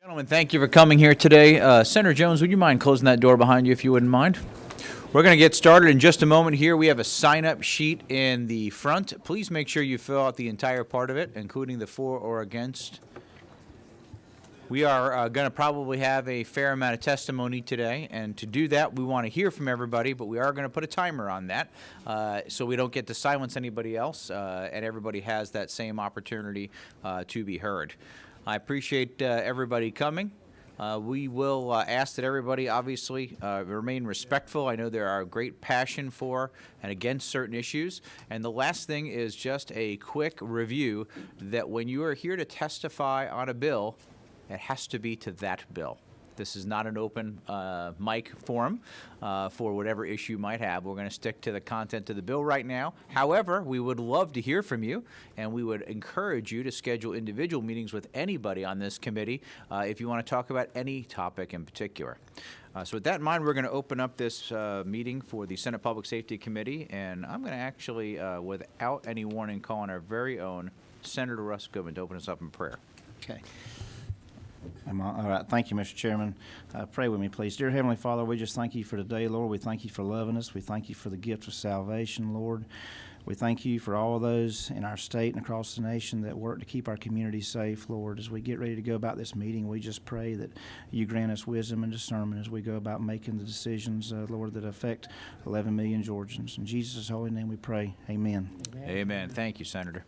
Gentlemen, thank you for coming here today. Senator Jones, would you mind closing that door behind you if you wouldn't mind? We're going to get started in just a moment here. We have a sign-up sheet in the front. Please make sure you fill out the entire part of it, including the for or against. We are going to probably have a fair amount of testimony today, and to do that, we want to hear from everybody, but we are going to put a timer on that so we don't get to silence anybody else, and everybody has that same opportunity to be heard. I appreciate everybody coming. We will ask that everybody obviously remain respectful. I know there are great passion for and against certain issues. And the last thing is just a quick review that when you are here to testify on a bill, it has to be to that bill. This is not an open mic forum for whatever issue you might have. We're going to stick to the content of the bill right now. However, we would love to hear from you, and we would encourage you to schedule individual meetings with anybody on this committee if you want to talk about any topic in particular. So with that in mind, we're going to open up this meeting for the Senate Public Safety Committee, and I'm going to actually, without any warning, call on our very own Senator Russ Goodman to open us up in prayer. Okay. All right. Thank you, Mr. Chairman. Pray with me, please. Dear Heavenly Father, we just thank you for today, Lord. We thank you for loving us. We thank you for the gift of salvation, Lord. We thank you for all of those in our state and across the nation that work to keep our community safe, Lord. As we get ready to go about this meeting, we just pray that you grant us wisdom and discernment as we go about making the decisions, Lord, that affect 11 million Georgians. In Jesus' holy name we pray. Amen. Amen. Thank you, Senator.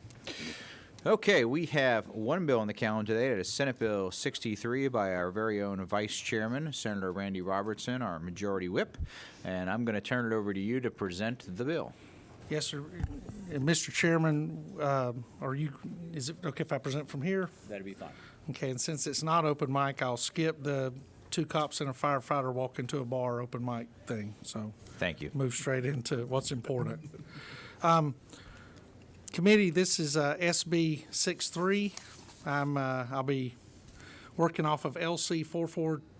Okay, we have one bill on the calendar today. That is Senate Bill 63 by our very own Vice Chairman, Senator Randy Robertson, our Majority Whip. And I'm going to turn it over to you to present the bill. Yes, sir. Mr. Chairman, is it okay if I present from here? That'd be fine. Okay, and since it's not open mic, I'll skip the two cops and a firefighter walk into a bar open mic thing. So Thank you. move straight into what's important. Committee, this is SB 63. I'll be working off of LC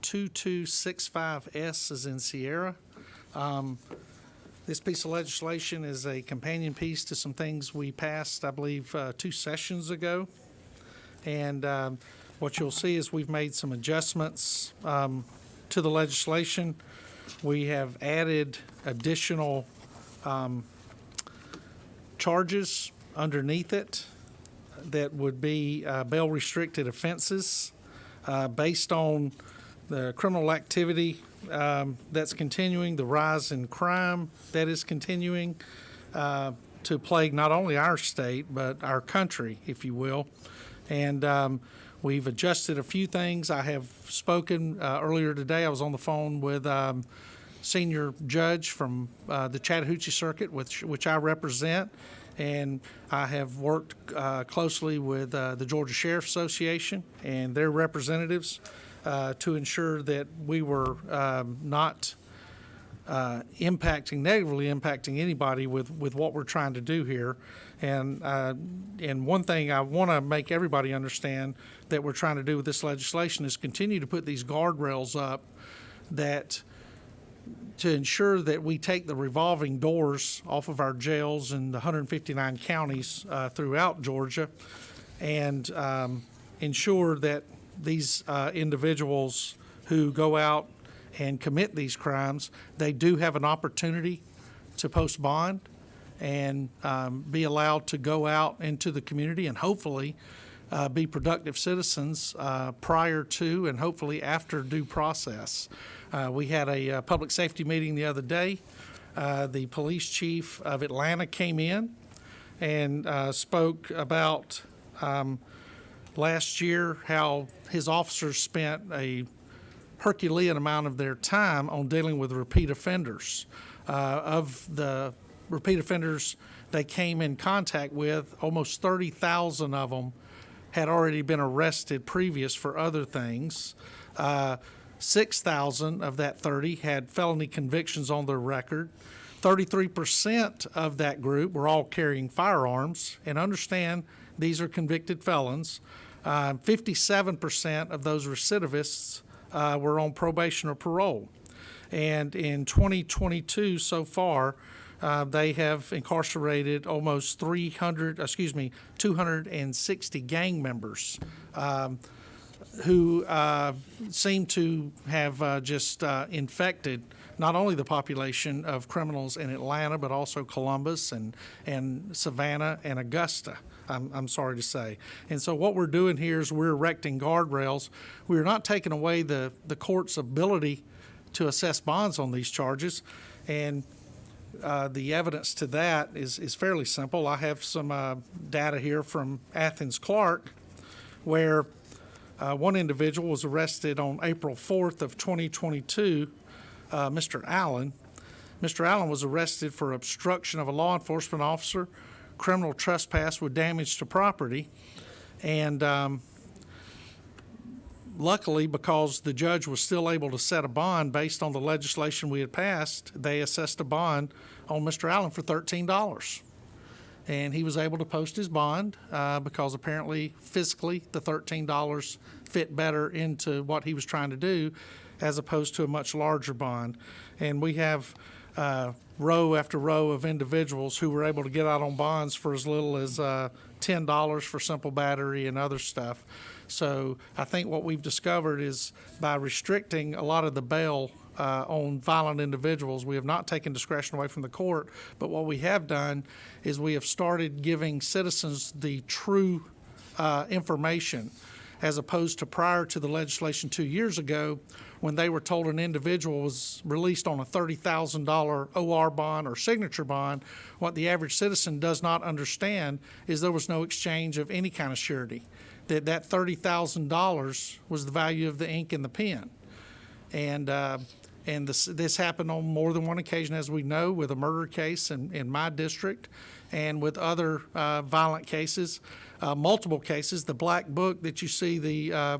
442265S as in Sierra. This piece of legislation is a companion piece to some things we passed, I believe, 2 sessions ago. And what you'll see is we've made some adjustments to the legislation. We have added additional charges underneath it that would be bail-restricted offenses based on the criminal activity that's continuing, the rise in crime that is continuing to plague not only our state but our country, if you will. And we've adjusted a few things. I have spoken earlier today. I was on the phone with senior judge from the Chattahoochee Circuit, which I represent. And I have worked closely with the Georgia Sheriff's Association and their representatives to ensure that we were not negatively impacting anybody with what we're trying to do here. And one thing I want to make everybody understand that we're trying to do with this legislation is continue to put these guardrails up to ensure that we take the revolving doors off of our jails in the 159 counties throughout Georgia and ensure that these individuals who go out and commit these crimes, they do have an opportunity to post bond and be allowed to go out into the community and hopefully be productive citizens prior to and hopefully after due process. We had a public safety meeting the other day. The police chief of Atlanta came in and spoke about last year how his officers spent a Herculean amount of their time on dealing with repeat offenders. Of the repeat offenders they came in contact with, almost 30,000 of them had already been arrested previous for other things. 6,000 of that 30 had felony convictions on their record. 33% of that group were all carrying firearms, and understand these are convicted felons. 57% of those recidivists were on probation or parole. And in 2022 so far, they have incarcerated almost 260 gang members. who seem to have just infected not only the population of criminals in Atlanta, but also Columbus and Savannah and Augusta, I'm sorry to say. And so what we're doing here is we're erecting guardrails. We're not taking away the court's ability to assess bonds on these charges. And the evidence to that is fairly simple. I have some data here from Athens Clark, where one individual was arrested on April 4th of 2022, Mr. Allen. Mr. Allen was arrested for obstruction of a law enforcement officer, criminal trespass with damage to property, and luckily, because the judge was still able to set a bond based on the legislation we had passed, they assessed a bond on Mr. Allen for $13. And he was able to post his bond because apparently physically the $13 fit better into what he was trying to do as opposed to a much larger bond. And we have row after row of individuals who were able to get out on bonds for as little as $10 for simple battery and other stuff. So I think what we've discovered is by restricting a lot of the bail on violent individuals, we have not taken discretion away from the court, but what we have done is we have started giving citizens the true information, as opposed to prior to the legislation 2 years ago, when they were told an individual was released on a $30,000 OR bond or signature bond. What the average citizen does not understand is there was no exchange of any kind of surety. That $30,000 was the value of the ink and the pen. And this happened on more than one occasion, as we know, with a murder case in my district and with other violent cases, multiple cases. The black book that you see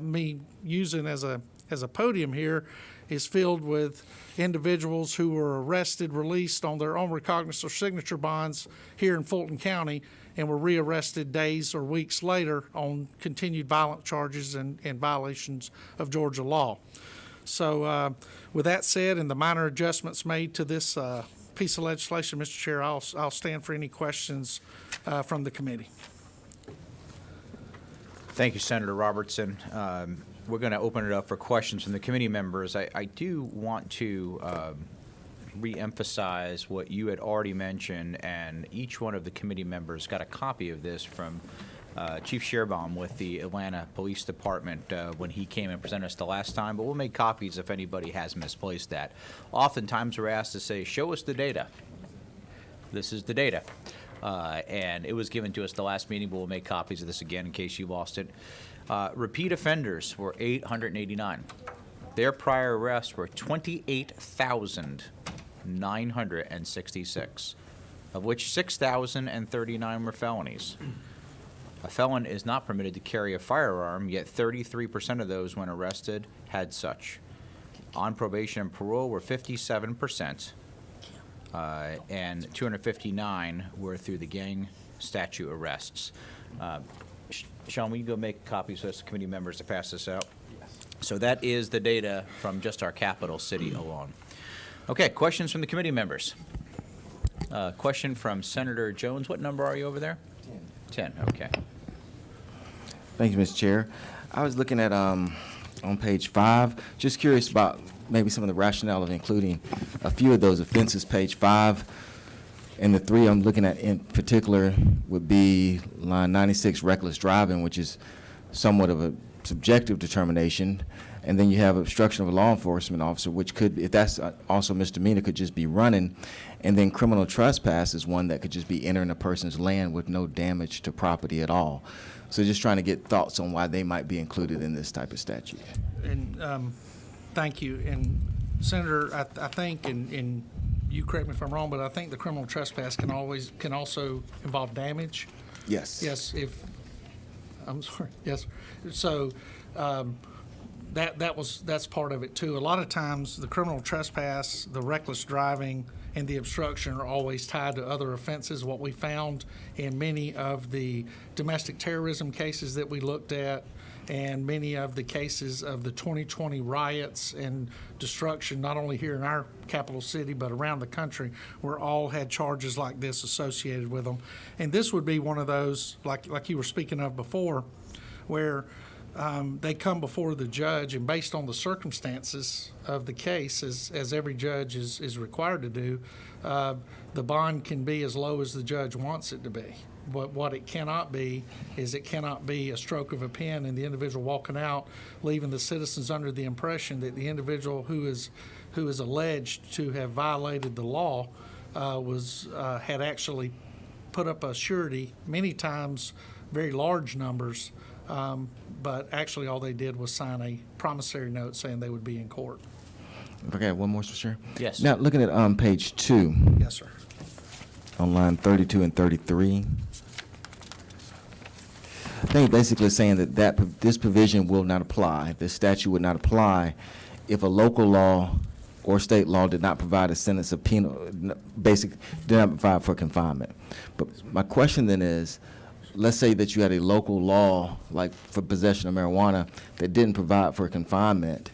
me using as a podium here is filled with individuals who were arrested, released on their own recognizance or signature bonds here in Fulton County, and were rearrested days or weeks later on continued violent charges and violations of Georgia law. So with that said, and the minor adjustments made to this piece of legislation, Mr. Chair, I'll stand for any questions from the committee. Thank you, Senator Robertson. We're going to open it up for questions from the committee members. I do want to reemphasize what you had already mentioned, and each one of the committee members got a copy of this from Chief Scherbaum with the Atlanta Police Department when he came and presented us the last time, but we'll make copies if anybody has misplaced that. Oftentimes we're asked to say, show us the data. This is the data. And it was given to us the last meeting, but we'll make copies of this again in case you lost it. Repeat offenders were 889. Their prior arrests were 28,966, of which 6,039 were felonies. A felon is not permitted to carry a firearm, yet 33% of those when arrested had such. On probation and parole were 57%, and 259 were through the gang statute arrests. Sean, will you go make copies for us committee members to pass this out? Yes. So that is the data from just our capital city alone. Okay, questions from the committee members? Question from Senator Jones. What number are you over there? 10. 10, okay. Thank you, Mr. Chair. I was looking at, on page 5, just curious about maybe some of the rationale of including a few of those offenses, page 5. And the 3 I'm looking at in particular would be line 96, reckless driving, which is somewhat of a subjective determination. And then you have obstruction of a law enforcement officer, which could, if that's also misdemeanor, could just be running. And then criminal trespass is one that could just be entering a person's land with no damage to property at all. So just trying to get thoughts on why they might be included in this type of statute. And thank you. And Senator, I think, and you correct me if I'm wrong, but I think the criminal trespass can also involve damage. Yes. Yes. I'm sorry. Yes. So that's part of it too. A lot of times the criminal trespass, the reckless driving, and the obstruction are always tied to other offenses. What we found in many of the domestic terrorism cases that we looked at, and many of the cases of the 2020 riots and destruction, not only here in our capital city, but around the country, where all had charges like this associated with them. And this would be one of those, like you were speaking of before, where they come before the judge, and based on the circumstances of the case, as every judge is required to do, the bond can be as low as the judge wants it to be. But what it cannot be is it cannot be a stroke of a pen and the individual walking out, leaving the citizens under the impression that the individual who is alleged to have violated the law had actually put up a surety, many times very large numbers, but actually all they did was sign a promissory note saying they would be in court. Okay, one more, Mr. Chair. Yes. Now, looking at page 2, Yes, sir. on line 32 and 33, I think basically saying that this provision will not apply, this statute would not apply if a local law or state law did not provide a sentence of penal, did not provide for confinement. But my question then is, let's say that you had a local law, like for possession of marijuana, that didn't provide for confinement,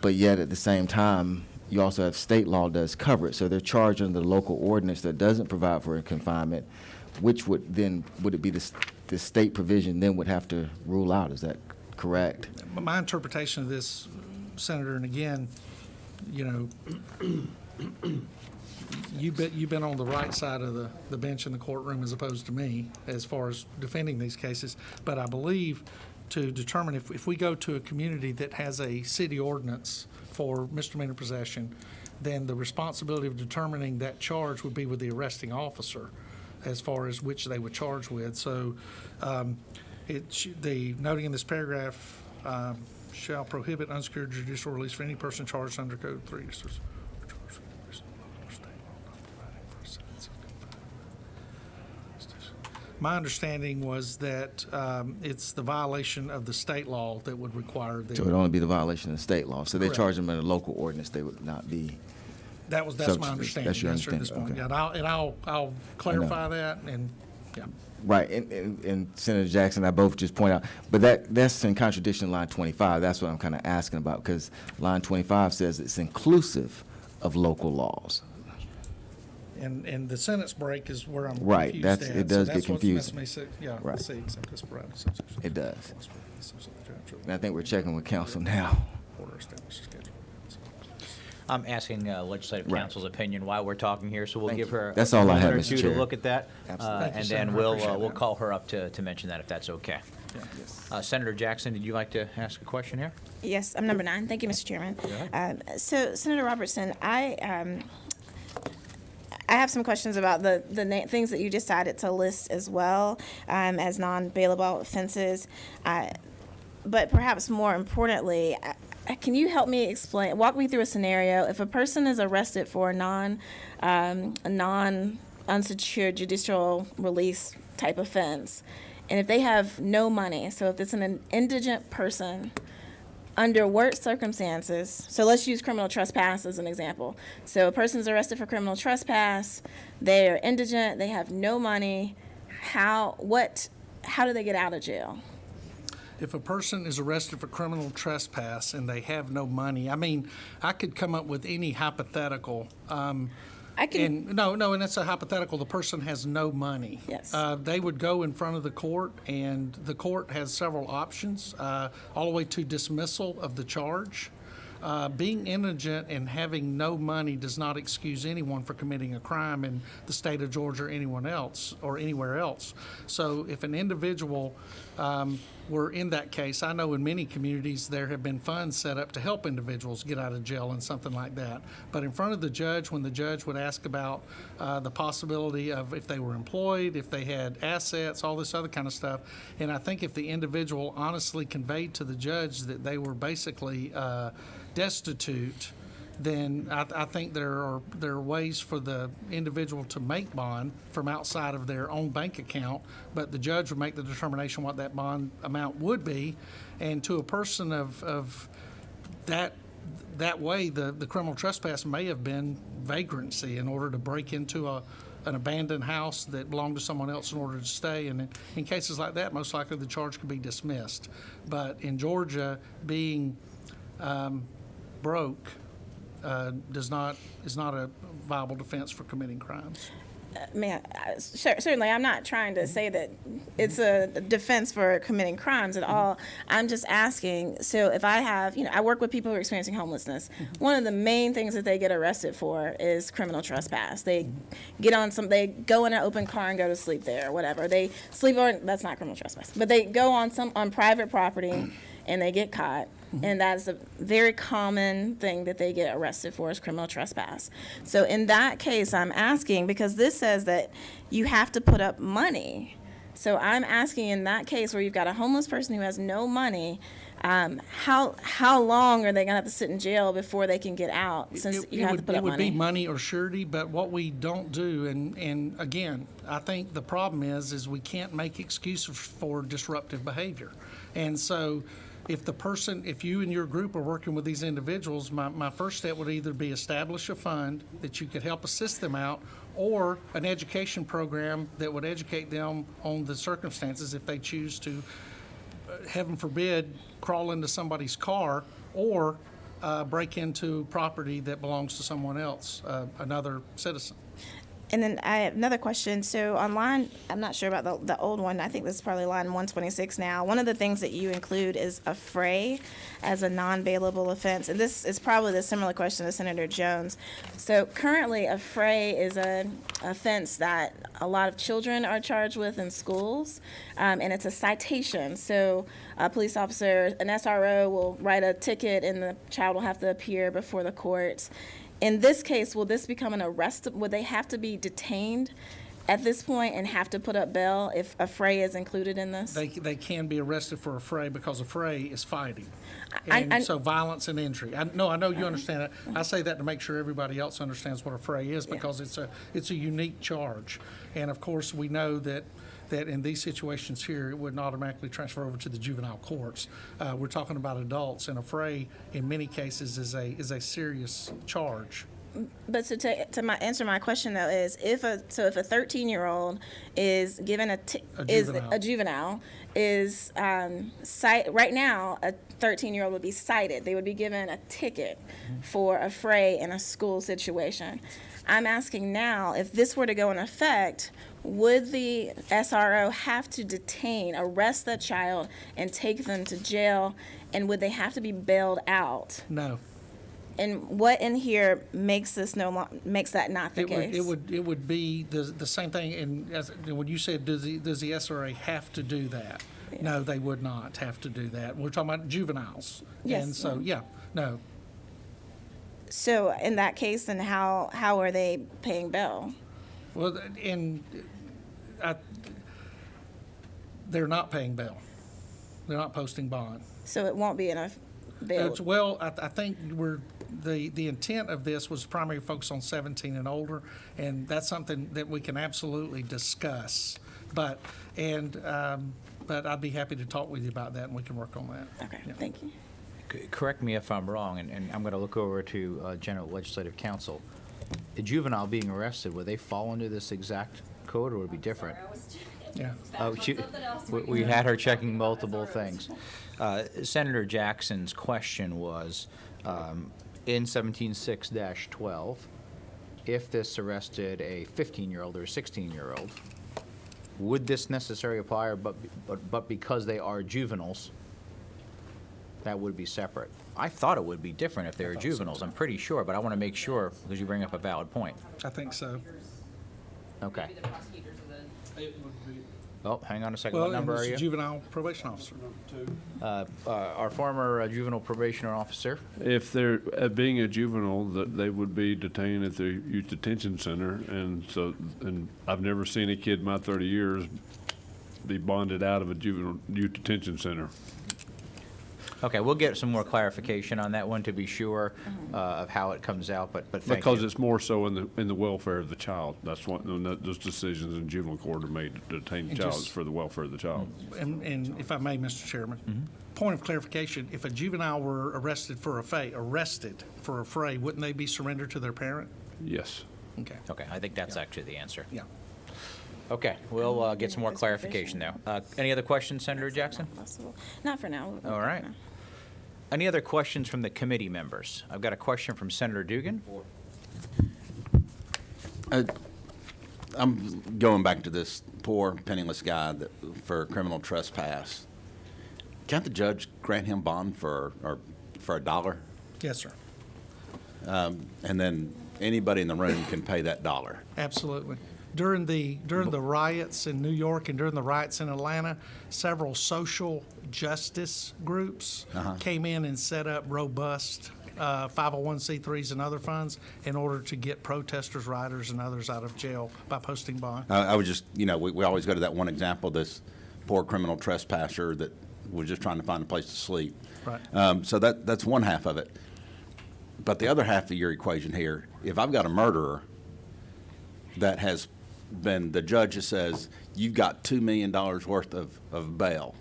but yet at the same time, you also have state law does cover it. So they're charged under the local ordinance that doesn't provide for a confinement, which would it be the state provision then would have to rule out? Is that correct? My interpretation of this, Senator, and again, you know, you've been on the right side of the bench in the courtroom as opposed to me as far as defending these cases. But I believe to determine if we go to a community that has a city ordinance for misdemeanor possession, then the responsibility of determining that charge would be with the arresting officer as far as which they would charge with. So the noting in this paragraph shall prohibit unsecured judicial release for any person charged under Code 3. My understanding was that it's the violation of the state law that would require So it would only be the violation of state law. So they Correct. charge them in a local ordinance, they would not be. that's So my understanding. that's your Yes, sir, at this understanding, point. okay. Yeah, and I'll clarify that, and, yeah. Right, and Senator Jackson and I both just point out, but that's in contradiction to line 25. That's what I'm kind of asking about, because line 25 says it's inclusive of local laws. And the sentence break is where I'm Right, confused that's- at. it does So get that's what's messing confusing. me sick. Yeah, Right. see, except this provided It does. And I think we're checking with council now. Order established schedule. I'm asking legislative Right. council's opinion while we're talking here, so we'll Thank give you. her That's all I a have, minute or Mr. two to Chair. look at that, Absolutely. Thank you, and Senator. then I appreciate we'll that. call her up to mention that if that's okay. Senator Jackson, did you like to ask a question here? Yes, I'm number 9. Thank you, Mr. Chairman. So, Senator Robertson, I have some questions about the things that you decided to list as well as non-bailable offenses. But perhaps more importantly, can you help me walk me through a scenario if a person is arrested for a non-unsecured judicial release type offense, and if they have no money, so if it's an indigent person, under what circumstances, so let's use criminal trespass as an example. So a person's arrested for criminal trespass, they're indigent, they have no money, how do they get out of jail? If a person is arrested for criminal trespass and they have no money, I mean, I could come up with any hypothetical. I can, And no, and that's a hypothetical. The person has no money. Yes. They would go in front of the court, and the court has several options, all the way to dismissal of the charge. Being indigent and having no money does not excuse anyone for committing a crime in the state of Georgia or anyone else or anywhere else. So if an individual were in that case, I know in many communities there have been funds set up to help individuals get out of jail and something like that. But in front of the judge, when the judge would ask about the possibility of if they were employed, if they had assets, all this other kind of stuff, and I think if the individual honestly conveyed to the judge that they were basically destitute, then I think there are ways for the individual to make bond from outside of their own bank account, but the judge would make the determination what that bond amount would be. And to a person of that way, the criminal trespass may have been vagrancy in order to break into an abandoned house that belonged to someone else in order to stay. And in cases like that, most likely the charge could be dismissed. But in Georgia, being broke is not a viable defense for committing crimes. Certainly, I'm not trying to say that it's a defense for committing crimes at all. I'm just asking, so if I have, I work with people who are experiencing homelessness. One of the main things that they get arrested for is criminal trespass. They they go in an open car and go to sleep there, or whatever. They sleep on, that's not criminal trespass, but they go on private property and they get caught. And that's a very common thing that they get arrested for is criminal trespass. So in that case, I'm asking, because this says that you have to put up money. So I'm asking in that case where you've got a homeless person who has no money, how long are they gonna have to sit in jail before they can get out, since you have to put up It would be money? money or surety, but what we don't do, and again, I think the problem is we can't make excuses for disruptive behavior. And so if you and your group are working with these individuals, my first step would either be establish a fund that you could help assist them out, or an education program that would educate them on the circumstances if they choose to, heaven forbid, crawl into somebody's car or break into property that belongs to someone else, another citizen. And then I have another question. So on line, I'm not sure about the old one. I think this is probably line 126 now. One of the things that you include is a fray as a non-bailable offense. And this is probably the similar question to Senator Jones. So currently, a fray is an offense that a lot of children are charged with in schools, and it's a citation. So a police officer, an SRO, will write a ticket, and the child will have to appear before the courts. In this case, will this become an arrest? Would they have to be detained at this point and have to put up bail if a fray is included in this? They can be arrested for a fray because a fray is fighting. I- And so violence and injury. I know you understand that. I say that to make sure everybody else understands what a fray is, because it's a unique charge. And of course, we know that in these situations here, it wouldn't automatically transfer over to the juvenile courts. We're talking about adults, and a fray, in many cases, is a serious charge. But so to answer my question though is if a 13-year-old is given a juvenile is right now a 13-year-old would be cited. They would be given a ticket for a fray in a school situation. I'm asking now, if this were to go in effect, would the SRO have to arrest that child and take them to jail, and would they have to be bailed out? No. And what in here makes that not the case? It would be the same thing. And when you said, does the SRA have to do that? Yeah. No, they would not have to do that. We're talking about juveniles. Yes. And so, no. So in that case, then how are they paying bail? Well, they're not paying bail. They're not posting bond. So it won't be enough bail. Well, I think the intent of this was primarily focused on 17 and older, and that's something that we can absolutely discuss. But I'd be happy to talk with you about that, and we can work on that. Okay, Yeah. thank you. Correct me if I'm wrong, and I'm going to look over to General Legislative Counsel. A juvenile being arrested, would they fall under this exact code, or would it be different? Yeah. Oh, we had her checking multiple things. Senator Jackson's question was, in 17.6-12, if this arrested a 15-year-old or a 16-year-old, would this necessarily apply, but because they are juveniles, that would be separate? I thought it would be different if they were juveniles. I'm pretty sure, but I want to make sure because you bring up a valid point. I think so. Okay. Oh, hang on a second. Well, What number and are it's a you? juvenile probation officer. Our former juvenile probation officer. If they're being a juvenile, that they would be detained at the youth detention center, and I've never seen a kid in my 30 years be bonded out of a juvenile youth detention center. Okay, we'll get some more clarification on that one to be sure of how it comes out, but thank Because you. it's more so in the welfare of the child. That's what those decisions in juvenile court are made to detain the And child. just- It's for the welfare of the child. And if I may, Mr. Chairman, point of clarification, if a juvenile were arrested for a fray, wouldn't they be surrendered to their parent? Yes. Okay. Okay, I think that's actually the answer. Yeah. Okay, we'll get some more It's clarification now. Any other questions, Senator Jackson? Possible. Not for now. All right. Any other questions from the committee members? I've got a question from Senator Dugan. I'm going back to this poor penniless guy for criminal trespass. Can't the judge grant him bond for $1? Yes, sir. And then anybody in the room can pay that $1. Absolutely. During the riots in New York and during the riots in Atlanta, several social justice groups came in and set up robust 501c3s and other funds in order to get protesters, rioters, and others out of jail by posting bond. I was just, we always go to that one example, this poor criminal trespasser that was just trying to find a place to sleep. Right. So that's one half of it. But the other half of your equation here, if I've got a murderer that has been, the judge says, you've got $2 million worth of bail,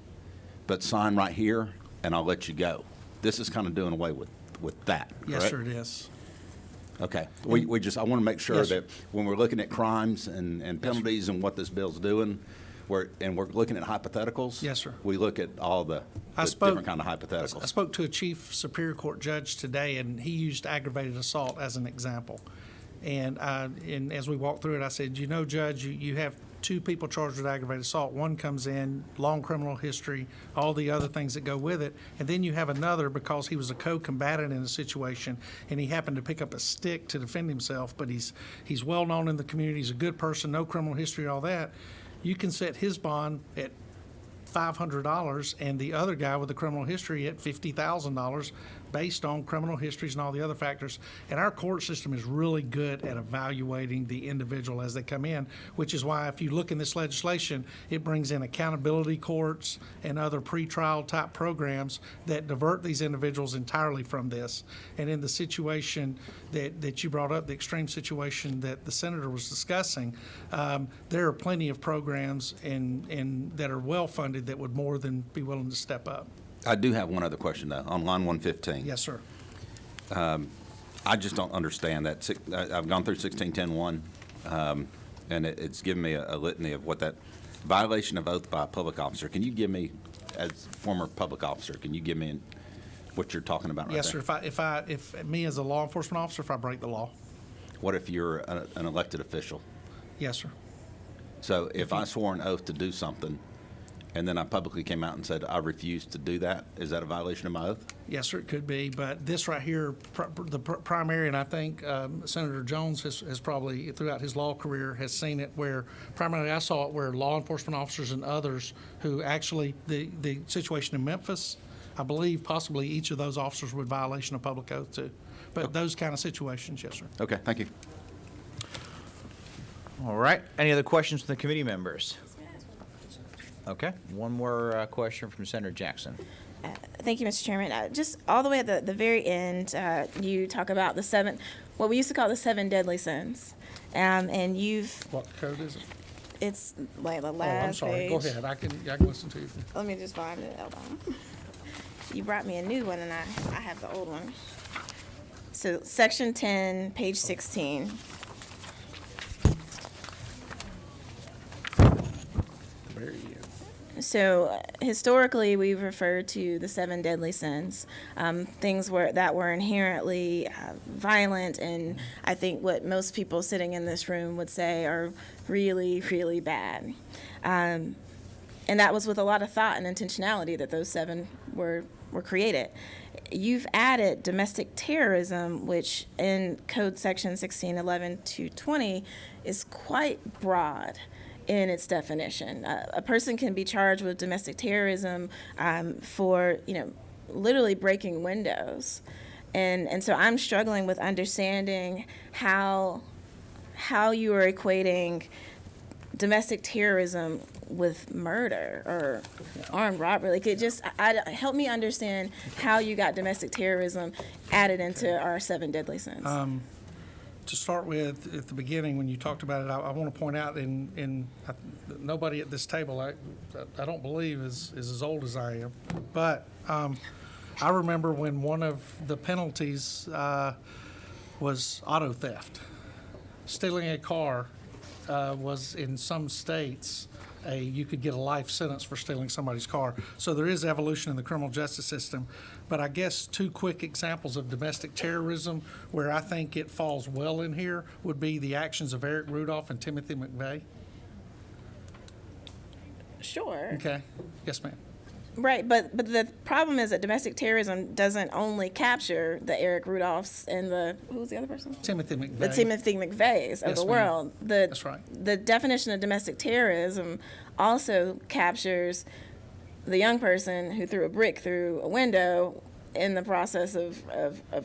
but sign right here and I'll let you go. This is kind of doing away with that, Yes, correct? sir, it is. Okay. I want to make sure Yes, sir. that when we're looking at crimes and penalties and what this bill's doing, we're looking at hypotheticals. Yes, sir. We look at all the different kind of hypotheticals. I spoke to a chief Superior Court judge today, and he used aggravated assault as an example. And as we walked through it, I said, Judge, you have two people charged with aggravated assault. One comes in, long criminal history, all the other things that go with it. And then you have another because he was a co-combatant in a situation, and he happened to pick up a stick to defend himself, but he's well-known in the community. He's a good person, no criminal history, all that. You can set his bond at $500 and the other guy with the criminal history at $50,000 based on criminal histories and all the other factors. And our court system is really good at evaluating the individual as they come in, which is why if you look in this legislation, it brings in accountability courts and other pretrial type programs that divert these individuals entirely from this. And in the situation that you brought up, the extreme situation that the senator was discussing, there are plenty of programs and that are well funded that would more than be willing to step up. I do have one other question, though, on line 115. Yes, sir. I just don't understand that. I've gone through 1610-1, and it's given me a litany of what that violation of oath by a public officer. Can you give me, as former public officer, can you give me what you're talking about right Yes, there? sir. If me as a law enforcement officer, if I break the law, What if you're an elected official? yes, sir. So if I swore an oath to do something, and then I publicly came out and said I refuse to do that, is that a violation of my oath? Yes, sir, it could be, but this right here, the primary, and I think Senator Jones has probably, throughout his law career, has seen it where, primarily I saw it where law enforcement officers and others who actually, the situation in Memphis, I believe possibly each of those officers would violation of public oath too. But those kind of situations, yes, sir. Okay, thank you. All right. Any other questions from the committee members? Okay. One more question from Senator Jackson. Thank you, Mr. Chairman. Just all the way at the very end, you talk about what we used to call the 7 deadly sins. And What code is it? it's like the Oh, I'm last sorry. page. Go ahead. I can listen to you. Let me just find it. Hold on. You brought me a new one, and I have the old one. So section 10, page 16. Very end. So historically, we've referred to the 7 deadly sins, things that were inherently violent, and I think what most people sitting in this room would say are really, really bad. And that was with a lot of thought and intentionality that those 7 were created. You've added domestic terrorism, which in Code Section 1611-220 is quite broad in its definition. A person can be charged with domestic terrorism for, literally breaking windows. And so I'm struggling with understanding how you are equating domestic terrorism with murder or armed robbery. Like, it just, help me understand how you got domestic terrorism added into our 7 deadly sins. To start with, at the beginning, when you talked about it, I want to point out nobody at this table, I don't believe is as old as I am. But I remember when one of the penalties was auto theft. Stealing a car was in some states you could get a life sentence for stealing somebody's car. So there is evolution in the criminal justice system. But I guess two quick examples of domestic terrorism where I think it falls well in here would be the actions of Eric Rudolph and Timothy McVeigh. Sure. Okay? Yes, ma'am. Right, but the problem is that domestic terrorism doesn't only capture the Eric Rudolphs and who's the other person? Timothy McVeigh. The Timothy McVeighs of Yes, the ma'am. world. That's right. The definition of domestic terrorism also captures the young person who threw a brick through a window in the process of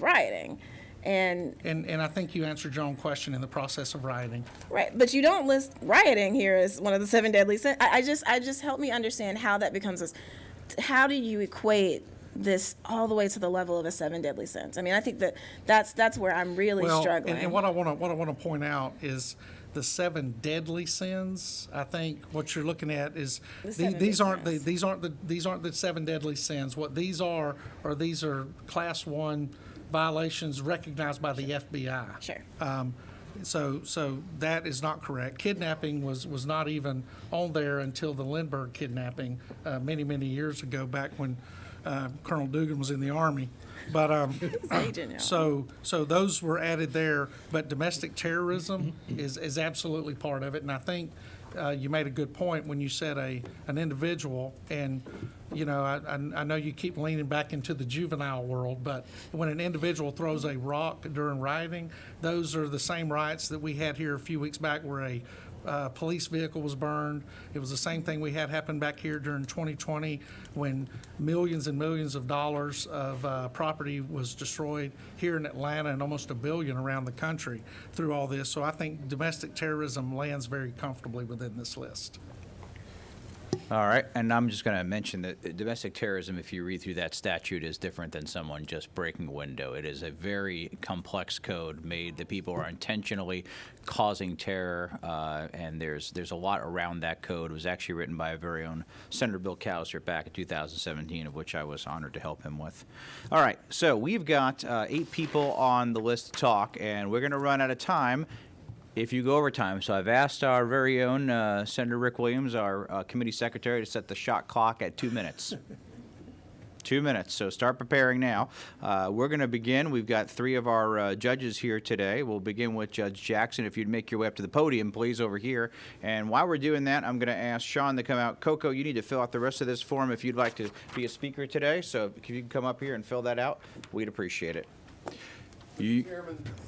rioting. And And I think you answered your own question in the process of rioting. right, but you don't list rioting here as one of the 7 deadly sins. I just help me understand how that becomes this. How do you equate this all the way to the level of a 7 deadly sins? I mean, I think that's where I'm really struggling. And what I want to point out is the 7 deadly sins. I think what you're looking at is The 7 these big aren't the sins. these aren't the 7 deadly sins. What these are class 1 violations recognized by the FBI. Sure. So that is not correct. Kidnapping was not even on there until the Lindbergh kidnapping many years ago, back when Colonel Dugan was in the Army. But Agent now. so those were added there. But domestic terrorism is absolutely part of it. And I think you made a good point when you said an individual. And I know you keep leaning back into the juvenile world, but when an individual throws a rock during rioting, those are the same riots that we had here a few weeks back where a police vehicle was burned. It was the same thing we had happen back here during 2020 when millions and millions of dollars of property was destroyed here in Atlanta and almost $1 billion around the country through all this. So I think domestic terrorism lands very comfortably within this list. All right, and I'm just going to mention that domestic terrorism, if you read through that statute, is different than someone just breaking a window. It is a very complex code made that people are intentionally causing terror, and there's a lot around that code. It was actually written by our very own Senator Bill Callister back in 2017, of which I was honored to help him with. All right, so we've got 8 people on the list to talk, and we're going to run out of time if you go over time. So I've asked our very own Senator Rick Williams, our committee secretary, to set the shot clock at 2 minutes. 2 minutes, so start preparing now. We're going to begin. We've got 3 of our judges here today. We'll begin with Judge Jackson. If you'd make your way up to the podium, please, over here. And while we're doing that, I'm going to ask Sean to come out. Coco, you need to fill out the rest of this form if you'd like to be a speaker today. So if you can come up here and fill that out, we'd appreciate it. Members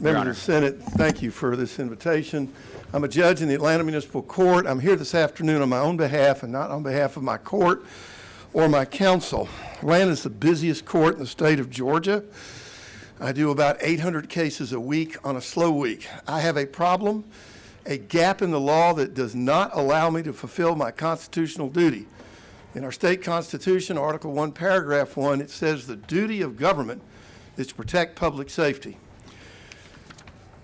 of the Senate, thank you for this invitation. I'm a judge in the Atlanta Municipal Court. I'm here this afternoon on my own behalf and not on behalf of my court or my counsel. Atlanta is the busiest court in the state of Georgia. I do about 800 cases a week on a slow week. I have a problem, a gap in the law that does not allow me to fulfill my constitutional duty. In our state constitution, Article 1, Paragraph 1, it says the duty of government is to protect public safety.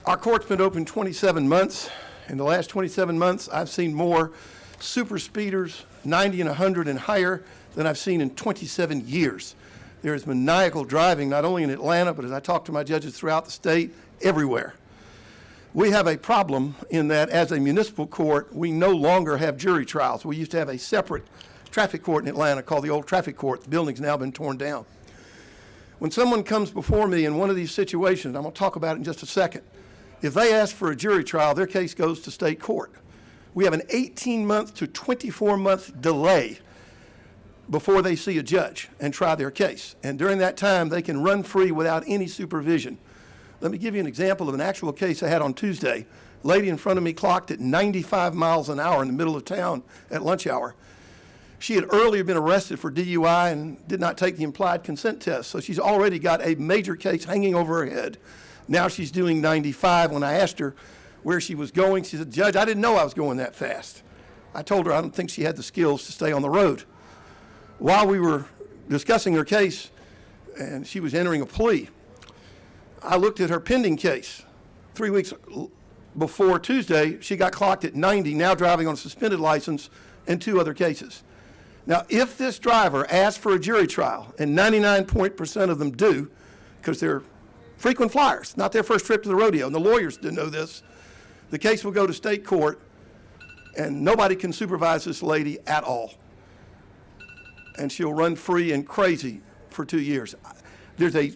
Our court's been open 27 months. In the last 27 months, I've seen more super speeders, 90 and 100 and higher, than I've seen in 27 years. There is maniacal driving, not only in Atlanta, but as I talk to my judges throughout the state, everywhere. We have a problem in that as a municipal court, we no longer have jury trials. We used to have a separate traffic court in Atlanta called the old traffic court. The building's now been torn down. When someone comes before me in one of these situations, I'm going to talk about it in just a second, if they ask for a jury trial, their case goes to state court. We have an 18-month to 24-month delay before they see a judge and try their case. And during that time, they can run free without any supervision. Let me give you an example of an actual case I had on Tuesday. A lady in front of me clocked at 95 miles an hour in the middle of town at lunch hour. She had earlier been arrested for DUI and did not take the implied consent test, so she's already got a major case hanging over her head. Now she's doing 95. When I asked her where she was going, she said, "Judge, I didn't know I was going that fast." I told her I don't think she had the skills to stay on the road. While we were discussing her case and she was entering a plea, I looked at her pending case. 3 weeks before Tuesday, she got clocked at 90, now driving on a suspended license, and 2 other cases. Now, if this driver asks for a jury trial, and 99% of them do, because they're frequent flyers, not their first trip to the rodeo, and the lawyers didn't know this, the case will go to state court. and nobody can supervise this lady at all. And she'll run free and crazy for 2 years. There's a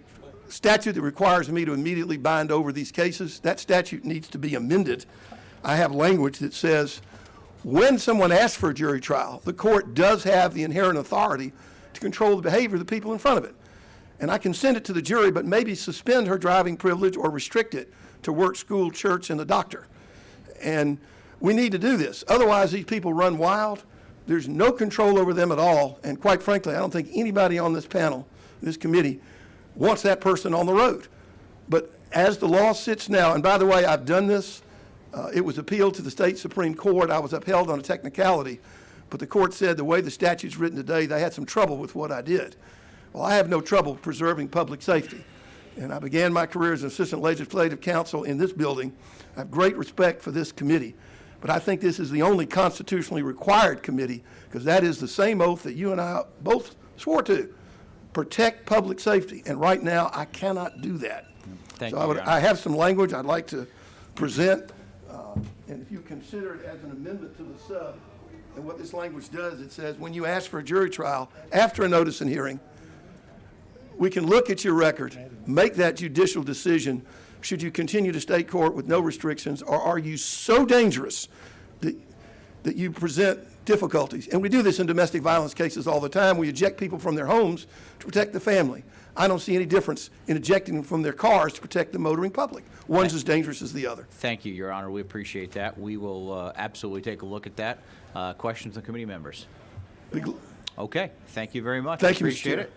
statute that requires me to immediately bind over these cases. That statute needs to be amended. I have language that says when someone asks for a jury trial, the court does have the inherent authority to control the behavior of the people in front of it. And I can send it to the jury, but maybe suspend her driving privilege or restrict it to work, school, church, and the doctor. And we need to do this. Otherwise, these people run wild. There's no control over them at all. And quite frankly, I don't think anybody on this panel, this committee, wants that person on the road. But as the law sits now, and by the way, I've done this. It was appealed to the state Supreme Court. I was upheld on a technicality. But the court said the way the statute's written today, they had some trouble with what I did. Well, I have no trouble preserving public safety. And I began my career as an assistant legislative counsel in this building. I have great respect for this committee. But I think this is the only constitutionally required committee, because that is the same oath that you and I both swore to, protect public safety. And right now, I cannot do that. Thank So you, Your Honor. I have some language I'd like to present. And if you consider it as an amendment to the sub, and what this language does, it says, when you ask for a jury trial after a notice and hearing, we can look at your record, make that judicial decision. Should you continue to state court with no restrictions, or are you so dangerous that you present difficulties? And we do this in domestic violence cases all the time. We eject people from their homes to protect the family. I don't see any difference in ejecting them from their cars to protect the motoring public. One's as dangerous as the other. Thank you, Your Honor. We appreciate that. We will absolutely take a look at that. Questions from committee members? Okay. Thank you very much. Thank you, Mr. Appreciate Chair. it.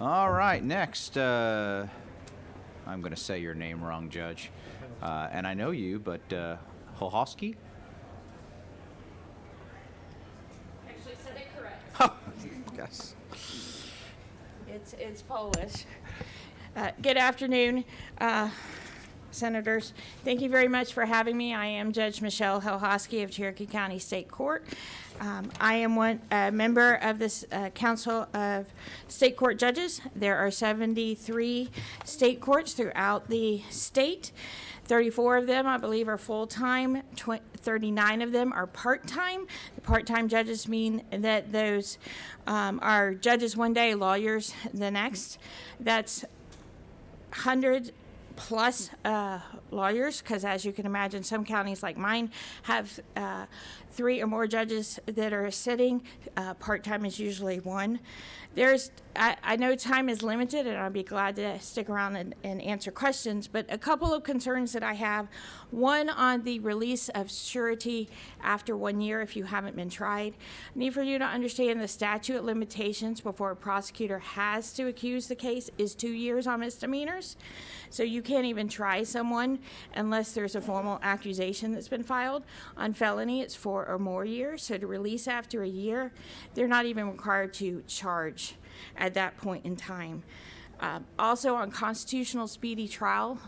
All right. Next, I'm going to say your name wrong, Judge. And I know you, but Holhowski? Actually said it correct. Oh, yes. It's Polish. Good afternoon, Senators. Thank you very much for having me. I am Judge Michelle Holhowski of Cherokee County State Court. I am a member of this Council of State Court Judges. There are 73 state courts throughout the state. 34 of them, I believe, are full-time. 39 of them are part-time. The part-time judges mean that those are judges one day, lawyers the next. That's 100 plus lawyers, because as you can imagine, some counties like mine have 3 or more judges that are sitting. Part-time is usually 1. I know time is limited, and I'll be glad to stick around and answer questions, but a couple of concerns that I have. One, on the release of surety after 1 year if you haven't been tried. I need for you to understand the statute of limitations before a prosecutor has to accuse the case is 2 years on misdemeanors. So you can't even try someone unless there's a formal accusation that's been filed. On felony, it's 4 or more years. So to release after a year, they're not even required to charge at that point in time. Also, on constitutional speedy trial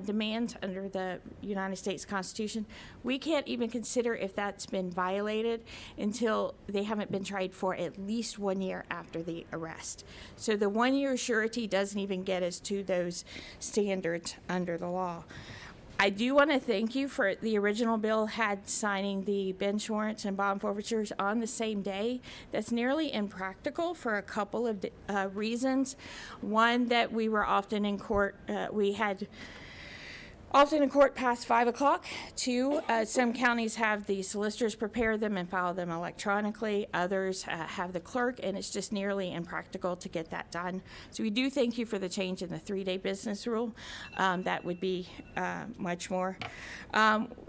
demands under the United States Constitution, we can't even consider if that's been violated until they haven't been tried for at least 1 year after the arrest. So the 1 year surety doesn't even get us to those standards under the law. I do want to thank you for the original bill had signing the bench warrants and bond forfeitures on the same day. That's nearly impractical for a couple of reasons. One, that we were often in court, often in court past 5 o'clock. 2, some counties have the solicitors prepare them and file them electronically. Others have the clerk, and it's just nearly impractical to get that done. So we do thank you for the change in the 3-day business rule. That would be much more.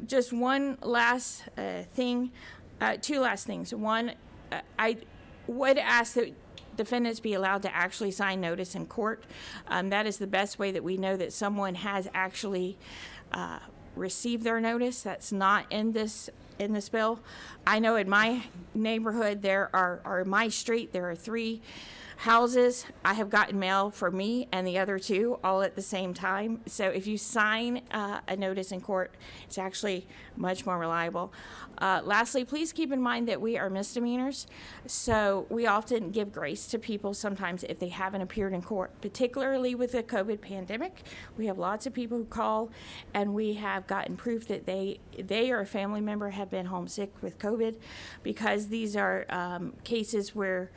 Just one last thing, 2 last things. One, I would ask that defendants be allowed to actually sign notice in court. That is the best way that we know that someone has actually received their notice. That's not in this bill. I know in my neighborhood or my street, there are 3 Houses, I have gotten mail for me and the other two all at the same time. So if you sign a notice in court, it's actually much more reliable. Lastly, please keep in mind that we are misdemeanors, so we often give grace to people sometimes if they haven't appeared in court, particularly with the COVID pandemic. We have lots of people who call, and we have gotten proof that they or a family member have been homesick with COVID, because these are cases where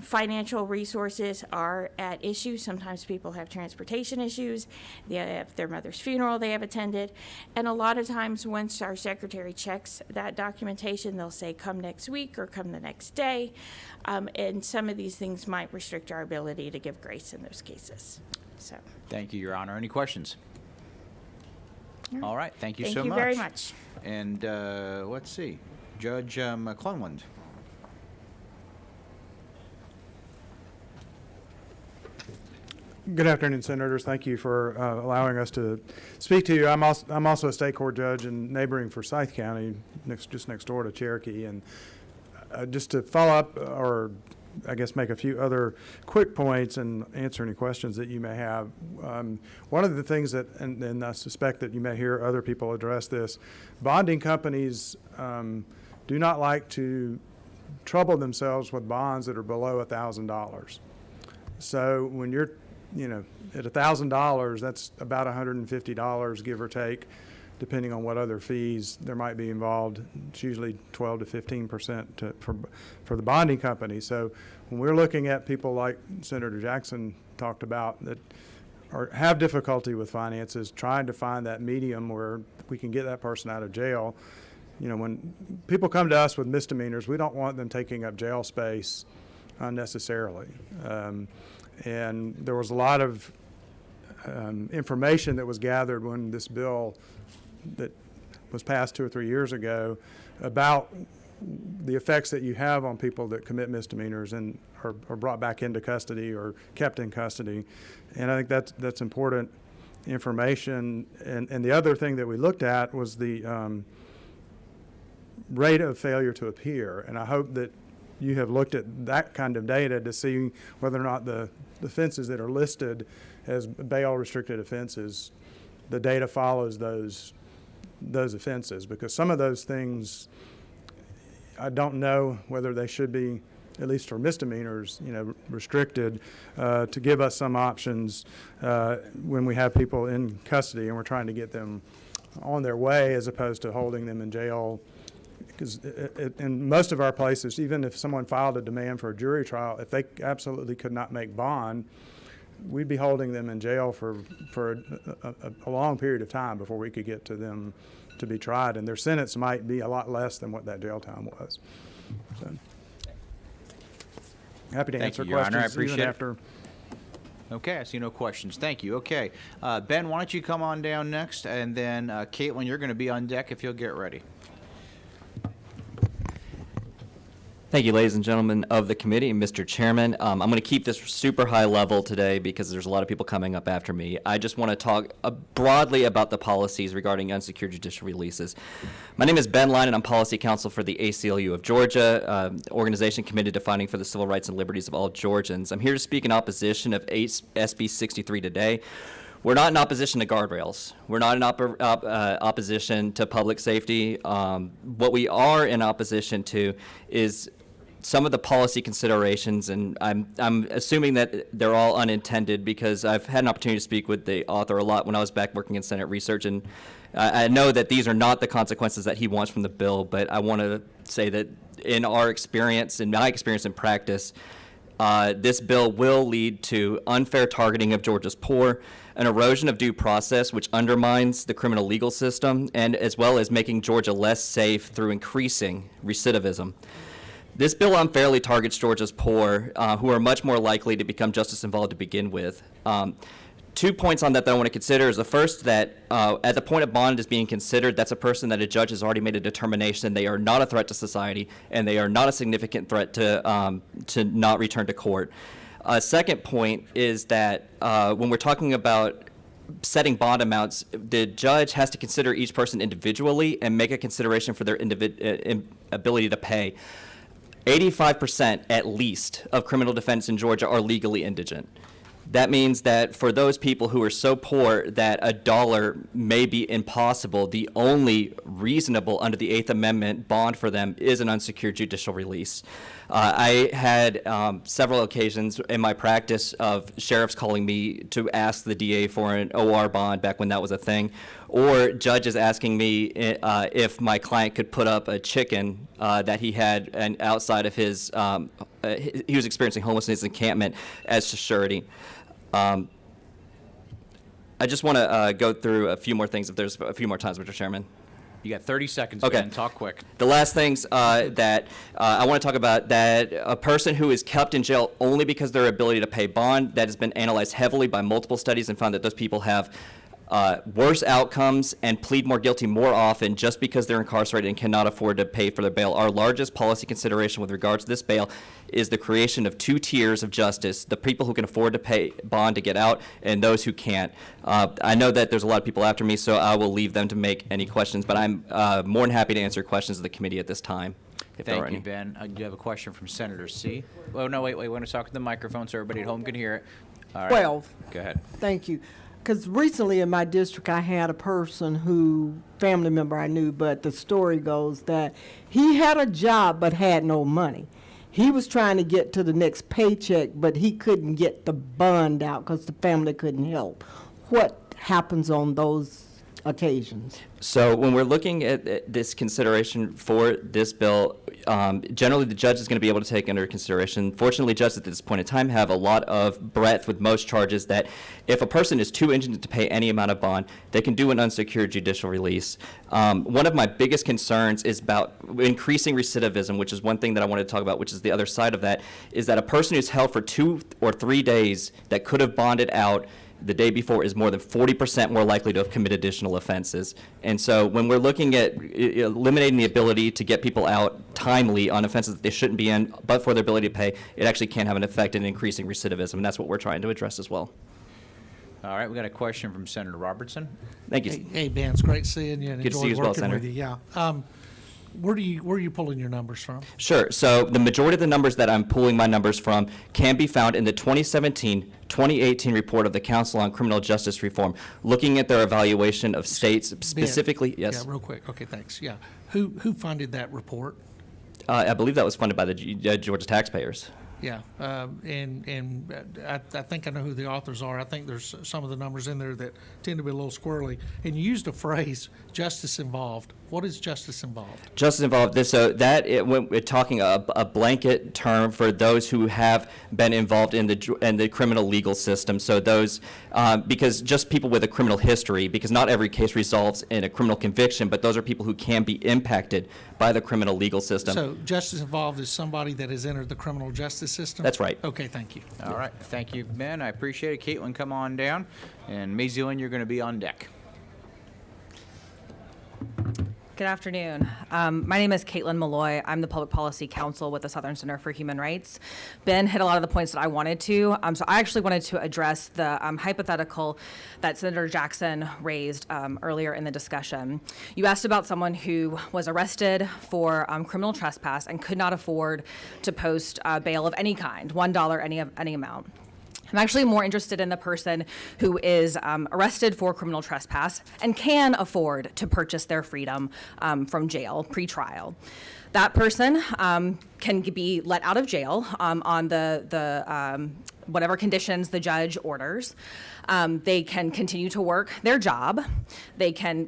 financial resources are at issue. Sometimes people have transportation issues. They have their mother's funeral they have attended. And a lot of times once our secretary checks that documentation, they'll say, come next week or come the next day. And some of these things might restrict our ability to give grace in those cases. So. Thank you, Your Honor. Any questions? All right, thank you so much. Thank you very much. And let's see, Judge McClelland. Good afternoon, Senators. Thank you for allowing us to speak to you. I'm also a state court judge in neighboring Forsyth County, just next door to Cherokee. And just to follow up, or I guess make a few other quick points and answer any questions that you may have. One of the things that, and I suspect that you may hear other people address this, bonding companies do not like to trouble themselves with bonds that are below $1,000. So when you're at $1,000, that's about $150, give or take, depending on what other fees there might be involved. It's usually 12 to 15% for the bonding company. So when we're looking at people like Senator Jackson talked about that have difficulty with finances, trying to find that medium where we can get that person out of jail. When people come to us with misdemeanors, we don't want them taking up jail space unnecessarily. And there was a lot of information that was gathered when this bill that was passed 2 or 3 years ago about the effects that you have on people that commit misdemeanors and are brought back into custody or kept in custody. And I think that's important information. And the other thing that we looked at was the rate of failure to appear. And I hope that you have looked at that kind of data to see whether or not the offenses that are listed as bail restricted offenses, the data follows those offenses, because some of those things I don't know whether they should be, at least for misdemeanors, restricted, to give us some options when we have people in custody and we're trying to get them on their way as opposed to holding them in jail. Because in most of our places, even if someone filed a demand for a jury trial, if they absolutely could not make bond, we'd be holding them in jail for a long period of time before we could get to them to be tried, and their sentence might be a lot less than what that jail time was. So, happy to Thank answer you, Your Honor. I questions appreciate even it. after. Okay, I see no questions. Thank you. Okay, Ben, why don't you come on down next, and then Caitlin, you're going to be on deck if you'll get ready. Thank you, ladies and gentlemen of the committee, Mr. Chairman. I'm going to keep this super high level today because there's a lot of people coming up after me. I just want to talk broadly about the policies regarding unsecured judicial releases. My name is Ben Line, and I'm policy counsel for the ACLU of Georgia, organization committed to fighting for the civil rights and liberties of all Georgians. I'm here to speak in opposition of SB 63 today. We're not in opposition to guardrails. We're not in opposition to public safety. What we are in opposition to is some of the policy considerations, and I'm assuming that they're all unintended because I've had an opportunity to speak with the author a lot when I was back working in Senate research, and I know that these are not the consequences that he wants from the bill, but I want to say that in our experience, in my experience in practice, this bill will lead to unfair targeting of Georgia's poor, an erosion of due process which undermines the criminal legal system, and as well as making Georgia less safe through increasing recidivism. This bill unfairly targets Georgia's poor, who are much more likely to become justice involved to begin with. 2 points on that I want to consider is the first, that at the point of bond is being considered, that's a person that a judge has already made a determination they are not a threat to society and they are not a significant threat to not return to court. Second point is that when we're talking about setting bond amounts, the judge has to consider each person individually and make a consideration for their ability to pay. 85% at least of criminal defendants in Georgia are legally indigent. That means that for those people who are so poor that a dollar may be impossible, the only reasonable under the Eighth Amendment bond for them is an unsecured judicial release. I had several occasions in my practice of sheriffs calling me to ask the DA for an OR bond back when that was a thing, or judges asking me if my client could put up a chicken that he had outside of his, he was experiencing homelessness encampment as surety. I just want to go through a few more things if there's a few more times, Mr. Chairman. You got 30 seconds, Okay. Ben. Talk quick. The last things that I want to talk about, that a person who is kept in jail only because of their ability to pay bond, that has been analyzed heavily by multiple studies and found that those people have worse outcomes and plead more guilty more often just because they're incarcerated and cannot afford to pay for their bail. Our largest policy consideration with regards to this bail is the creation of 2 tiers of justice, the people who can afford to pay bond to get out and those who can't. I know that there's a lot of people after me, so I will leave them to make any questions, but I'm more than happy to answer questions of the committee at this time, if there are Thank you, any. Ben. Do you have a question from Senator C? Oh, no, wait. We want to talk to the microphone so everybody at home can hear it. All right. 12. Go ahead. Thank you. Because recently in my district, I had a person family member I knew, but the story goes that he had a job but had no money. He was trying to get to the next paycheck, but he couldn't get the bond out because the family couldn't help. What happens on those occasions? So when we're looking at this consideration for this bill, generally the judge is going to be able to take under consideration. Fortunately, judges at this point in time have a lot of breadth with most charges that if a person is too indigent to pay any amount of bond, they can do an unsecured judicial release. One of my biggest concerns is about increasing recidivism, which is one thing that I wanted to talk about, which is the other side of that, is that a person who's held for 2 or 3 days that could have bonded out the day before is more than 40% more likely to have committed additional offenses. And so when we're looking at eliminating the ability to get people out timely on offenses that they shouldn't be in, but for their ability to pay, it actually can have an effect in increasing recidivism, and that's what we're trying to address as well. All right. We got a question from Senator Robertson. Thank you. Hey, Ben, it's great seeing you and Good to see you enjoyed as well, working Senator. with you. Yeah. Where are you pulling your numbers from? Sure. So the majority of the numbers that I'm pulling my numbers from can be found in the 2017-2018 report of the Council on Criminal Justice Reform, looking at their evaluation of states specifically. Ben, Yes. Yeah, real quick. Okay, thanks. Yeah. Who funded that report? I believe that was funded by the Georgia taxpayers. Yeah, and I think I know who the authors are. I think there's some of the numbers in there that tend to be a little squirrely. And you used the phrase "justice involved." What is justice involved? Justice involved. We're talking a blanket term for those who have been involved in the criminal legal system. So those, because just people with a criminal history, because not every case resolves in a criminal conviction, but those are people who can be impacted by the criminal legal system. So justice involved is somebody that has entered the criminal justice system? That's right. Okay, thank you. All right. Thank you, Ben. I appreciate it. Caitlin, come on down. And Maisie Lynn, you're going to be on deck. Good afternoon. My name is Caitlin Malloy. I'm the Public Policy Counsel with the Southern Center for Human Rights. Ben hit a lot of the points that I wanted to. So I actually wanted to address the hypothetical that Senator Jackson raised earlier in the discussion. You asked about someone who was arrested for criminal trespass and could not afford to post bail of any kind, $1, any amount. I'm actually more interested in the person who is arrested for criminal trespass and can afford to purchase their freedom from jail pre-trial. That person can be let out of jail on the whatever conditions the judge orders. They can continue to work their job. They can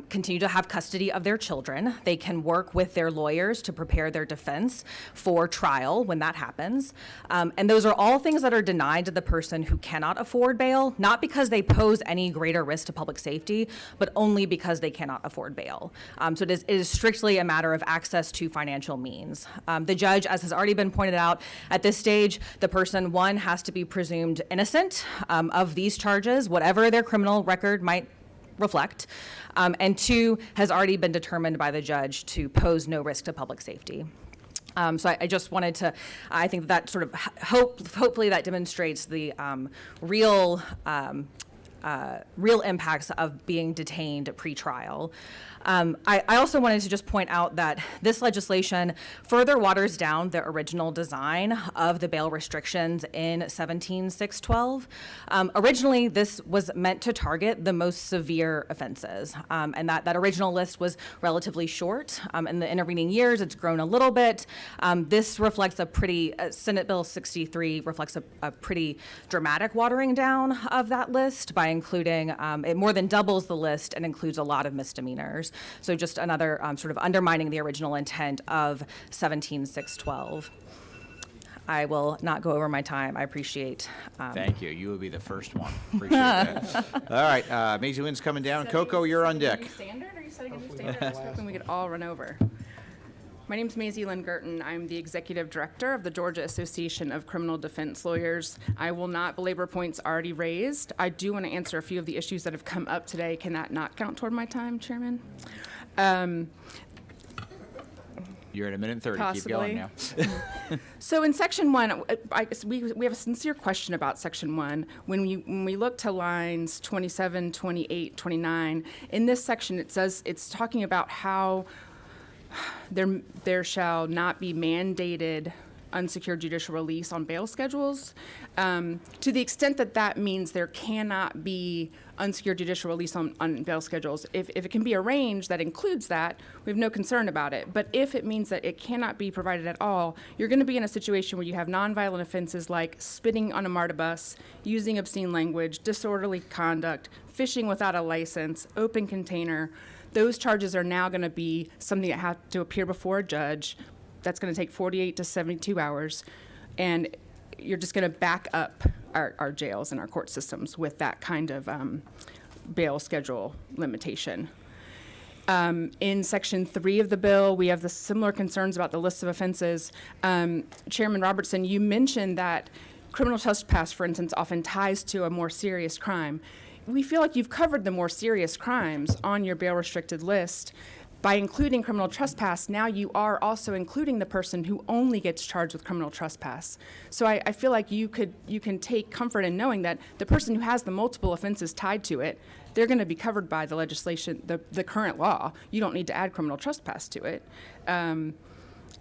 continue to have custody of their children. They can work with their lawyers to prepare their defense for trial when that happens. And those are all things that are denied to the person who cannot afford bail, not because they pose any greater risk to public safety, but only because they cannot afford bail. So it is strictly a matter of access to financial means. The judge, as has already been pointed out, at this stage, the person, one, has to be presumed innocent of these charges, whatever their criminal record might reflect, and two, has already been determined by the judge to pose no risk to public safety. So I just wanted to, I think that sort of hopefully that demonstrates the real real impacts of being detained pre-trial. I also wanted to just point out that this legislation further waters down the original design of the bail restrictions in 17612. Originally, this was meant to target the most severe offenses, and that original list was relatively short. In the intervening years, it's grown a little bit. This reflects a pretty, Senate Bill 63 reflects a pretty dramatic watering down of that list by including, it more than doubles the list and includes a lot of misdemeanors. So just another sort of undermining the original intent of 17612. I will not go over my time. I appreciate. Thank you. You will be the first one. Appreciate that. All right, Maisie Wynn's coming down. Coco, you're on deck. Standard? Are you setting a new standard? I was hoping we could all run over. My name is Maisie Lynn Girton. I'm the Executive Director of the Georgia Association of Criminal Defense Lawyers. I will not belabor points already raised. I do want to answer a few of the issues that have come up today. Can that not count toward my time, Chairman? You're at 1:30. Possibly. Keep going now. So in Section 1, I guess we have a sincere question about Section 1. When we look to lines 27, 28, 29, in this section it's talking about how there shall not be mandated unsecured judicial release on bail schedules. To the extent that that means there cannot be unsecured judicial release on bail schedules, if it can be arranged that includes that, we have no concern about it. But if it means that it cannot be provided at all, you're going to be in a situation where you have nonviolent offenses like spitting on a MARTA bus, using obscene language, disorderly conduct, fishing without a license, open container. Those charges are now going to be something that have to appear before a judge. That's going to take 48 to 72 hours. And you're just going to back up our jails and our court systems with that kind of bail schedule limitation. In Section 3 of the bill, we have the similar concerns about the list of offenses. Chairman Robertson, you mentioned that criminal trespass, for instance, often ties to a more serious crime. We feel like you've covered the more serious crimes on your bail-restricted list. By including criminal trespass, now you are also including the person who only gets charged with criminal trespass. So I feel like you can take comfort in knowing that the person who has the multiple offenses tied to it, they're going to be covered by the legislation, the current law. You don't need to add criminal trespass to it. And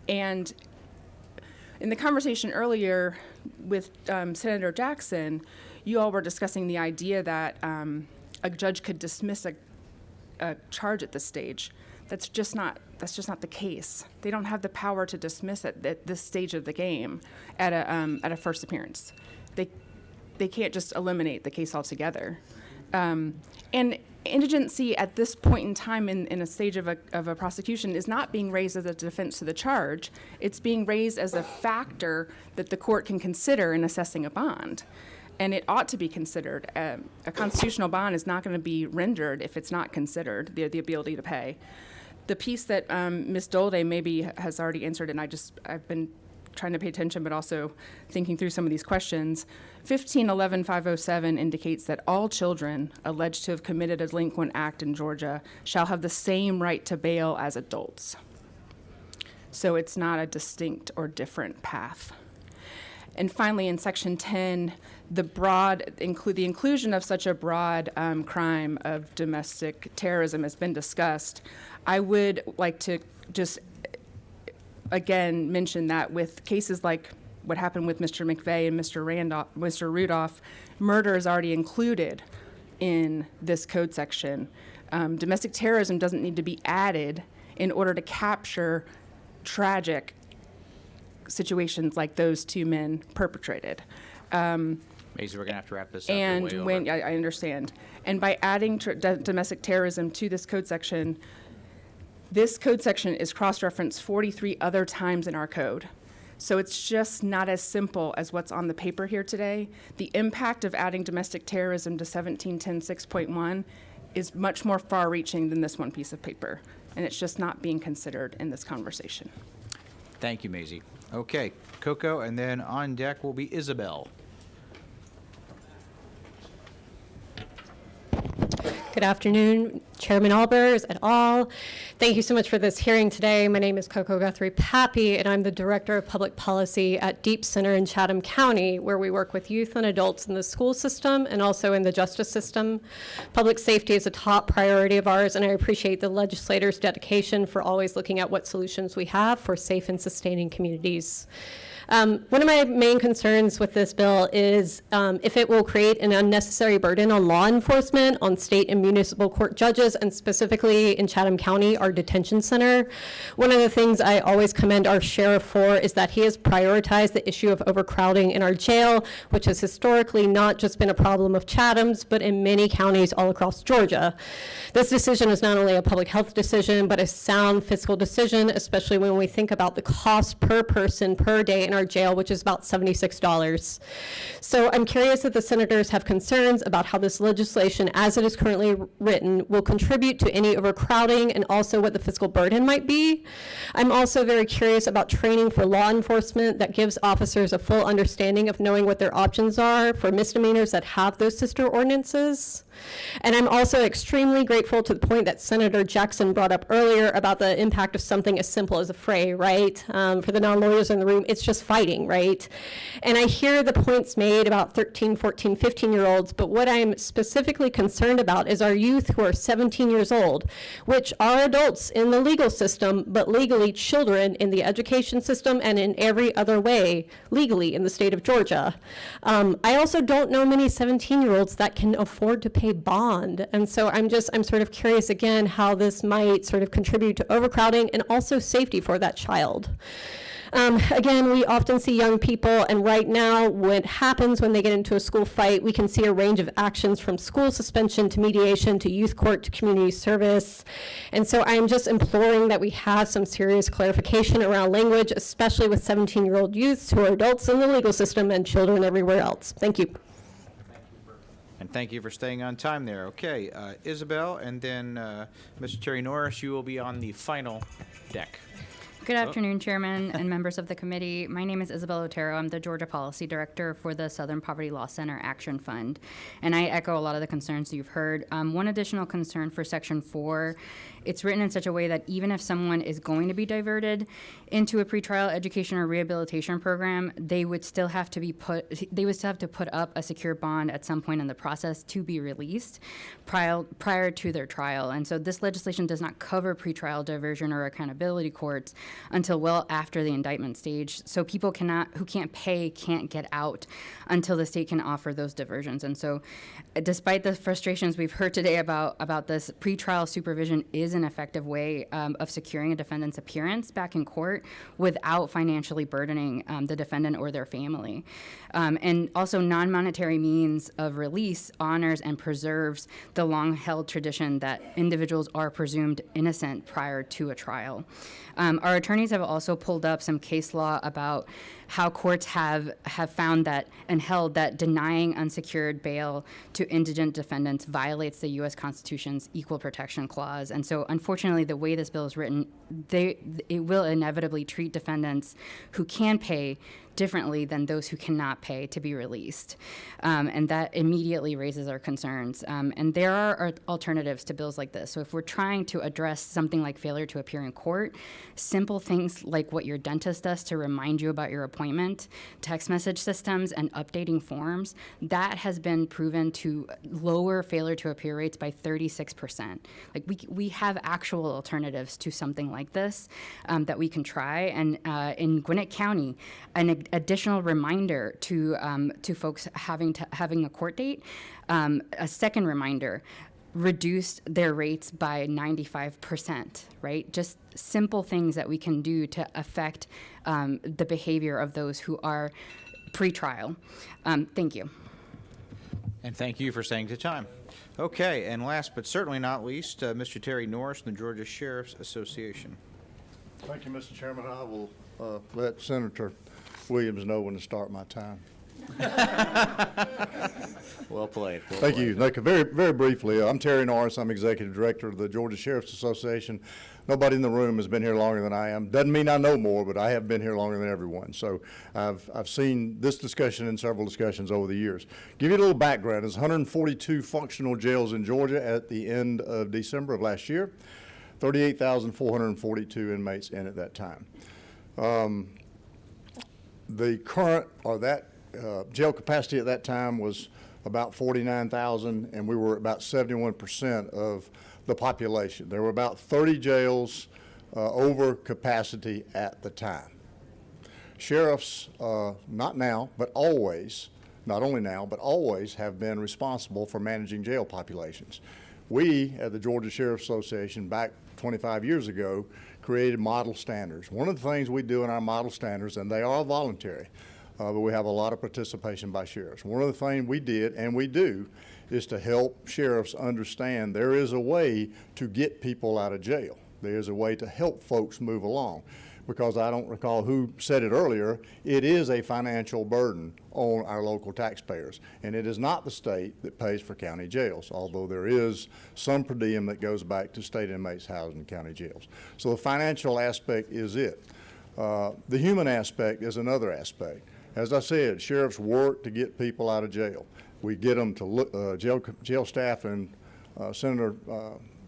in the conversation earlier with Senator Jackson, you all were discussing the idea that a judge could dismiss a charge at this stage. That's just not the case. They don't have the power to dismiss it at this stage of the game at a first appearance. They can't just eliminate the case altogether. And indigency at this point in time in a stage of a prosecution is not being raised as a defense to the charge. It's being raised as a factor that the court can consider in assessing a bond. And it ought to be considered. A constitutional bond is not going to be rendered if it's not considered, the ability to pay. The piece that Ms. Dolde maybe has already answered, and I've been trying to pay attention, but also thinking through some of these questions. 1511-507 indicates that all children alleged to have committed a delinquent act in Georgia shall have the same right to bail as adults. So it's not a distinct or different path. And finally, in Section 10, the inclusion of such a broad crime of domestic terrorism has been discussed. I would like to just again mention that with cases like what happened with Mr. McVeigh and Mr. Rudolph, murder is already included in this code section. Domestic terrorism doesn't need to be added in order to capture tragic situations like those two men perpetrated. Maisie, we're going to have to wrap this up. And We're way when over. I understand, and by adding domestic terrorism to this code section is cross-referenced 43 other times in our code. So it's just not as simple as what's on the paper here today. The impact of adding domestic terrorism to 1710-6.1 is much more far-reaching than this one piece of paper, and it's just not being considered in this conversation. Thank you, Maisie. Okay, Coco, and then on deck will be Isabel. Good Good afternoon, Chairman Albers et al. Thank you so much for this hearing today. My name is Coco Guthrie Pappy, and I'm the Director of Public Policy at Deep Center in Chatham County, where we work with youth and adults in the school system and also in the justice system. Public safety is a top priority of ours, and I appreciate the legislators' dedication for always looking at what solutions we have for safe and sustaining communities. One of my main concerns with this bill is if it will create an unnecessary burden on law enforcement, on state and municipal court judges, and specifically in Chatham County, our detention center. One of the things I always commend our sheriff for is that he has prioritized the issue of overcrowding in our jail, which has historically not just been a problem of Chatham's, but in many counties all across Georgia. This decision is not only a public health decision, but a sound fiscal decision, especially when we think about the cost per person per day in our jail, which is about $76. So I'm curious if the senators have concerns about how this legislation, as it is currently written, will contribute to any overcrowding and also what the fiscal burden might be. I'm also very curious about training for law enforcement that gives officers a full understanding of knowing what their options are for misdemeanors that have those sister ordinances. And I'm also extremely grateful to the point that Senator Jackson brought up earlier about the impact of something as simple as a fray, right? For the non-lawyers in the room, it's just fighting, right? And I hear the points made about 13, 14, 15-year-olds, but what I'm specifically concerned about is our youth who are 17 years old, which are adults in the legal system, but legally children in the education system and in every other way legally in the state of Georgia. I also don't know many 17-year-olds that can afford to pay bond. And so I'm sort of curious again how this might sort of contribute to overcrowding and also safety for that child. Again, we often see young people, and right now what happens when they get into a school fight, we can see a range of actions from school suspension to mediation to youth court to community service. And so I'm just imploring that we have some serious clarification around language, especially with 17-year-old youths who are adults in the legal system and children everywhere else. Thank you. And thank you for staying on time there. Okay, Isabel, and then Mr. Terry Norris, you will be on the final deck. Good afternoon, Chairman and members of the committee. My name is Isabel Otero. I'm the Georgia Policy Director for the Southern Poverty Law Center Action Fund. And I echo a lot of the concerns you've heard. One additional concern for Section 4, it's written in such a way that even if someone is going to be diverted into a pretrial education or rehabilitation program, they would still have to put up a secure bond at some point in the process to be released prior to their trial. And so this legislation does not cover pretrial diversion or accountability courts until well after the indictment stage. So people who can't pay can't get out until the state can offer those diversions. And so despite the frustrations we've heard today about this, pretrial supervision is an effective way of securing a defendant's appearance back in court without financially burdening the defendant or their family. And also non-monetary means of release honors and preserves the long-held tradition that individuals are presumed innocent prior to a trial. Our attorneys have also pulled up some case law about how courts have found that and held that denying unsecured bail to indigent defendants violates the U.S. Constitution's Equal Protection Clause. And so, unfortunately, the way this bill is written, it will inevitably treat defendants who can pay differently than those who cannot pay to be released. And that immediately raises our concerns. And there are alternatives to bills like this. So if we're trying to address something like failure to appear in court, simple things like what your dentist does to remind you about your appointment, text message systems, and updating forms, that has been proven to lower failure to appear rates by 36%. Like we have actual alternatives to something like this that we can try. And in Gwinnett County, an additional reminder to folks having a court date, a second reminder, reduced their rates by 95%, right? Just simple things that we can do to affect the behavior of those who are pretrial. Thank you. And thank you for staying to time. Okay, and last but certainly not least, Mr. Terry Norris from the Georgia Sheriff's Association. Thank you, Mr. Chairman. I will let Senator Williams know when to start my time. Well played. Well Thank played. you. Like, very, very briefly, I'm Terry Norris. I'm Executive Director of the Georgia Sheriff's Association. Nobody in the room has been here longer than I am. Doesn't mean I know more, but I have been here longer than everyone. So I've seen this discussion and several discussions over the years. Give you a little background. There's 142 functional jails in Georgia at the end of December of last year. 38,442 inmates in at that time. The current, or that jail capacity at that time was about 49,000, and we were about 71% of the population. There were about 30 jails over capacity at the time. Sheriffs, not now, but always, not only now, but always have been responsible for managing jail populations. We, at the Georgia Sheriff's Association, back 25 years ago, created model standards. One of the things we do in our model standards, and they are voluntary, but we have a lot of participation by sheriffs. One of the things we did, and we do, is to help sheriffs understand there is a way to get people out of jail. There is a way to help folks move along. Because I don't recall who said it earlier, it is a financial burden on our local taxpayers. And it is not the state that pays for county jails, although there is some per diem that goes back to state inmates housed in county jails. So the financial aspect is it. The human aspect is another aspect. As I said, sheriffs work to get people out of jail. We get them to look, jail staff, and Senator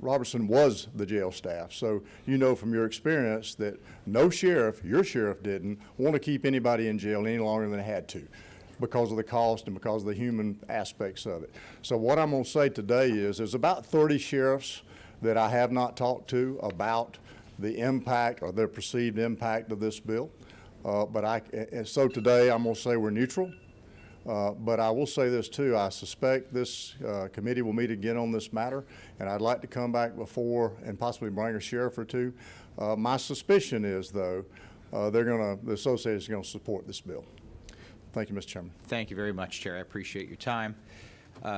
Robertson was the jail staff. So you know from your experience that no sheriff, your sheriff didn't, want to keep anybody in jail any longer than they had to because of the cost and because of the human aspects of it. So what I'm going to say today is there's about 30 sheriffs that I have not talked to about the impact or their perceived impact of this bill. So today I'm going to say we're neutral. But I will say this too, I suspect this committee will meet again on this matter, and I'd like to come back before and possibly bring a sheriff or two. My suspicion is, though, the association is going to support this bill. Thank you, Mr. Chairman. Thank you very much, Chair. I appreciate your time.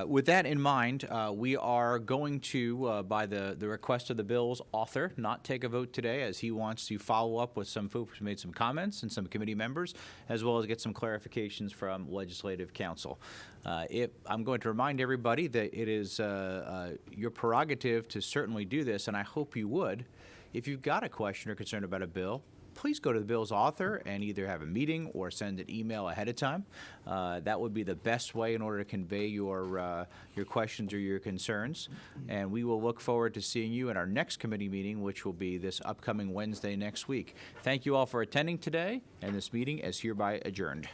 With that in mind, we are going to, by the request of the bill's author, not take a vote today, as he wants to follow up with some folks who made some comments and some committee members, as well as get some clarifications from Legislative Counsel. I'm going to remind everybody that it is your prerogative to certainly do this, and I hope you would. If you've got a question or concern about a bill, please go to the bill's author and either have a meeting or send an email ahead of time. That would be the best way in order to convey your questions or your concerns. And we will look forward to seeing you in our next committee meeting, which will be this upcoming Wednesday next week. Thank you all for attending today, and this meeting is hereby adjourned.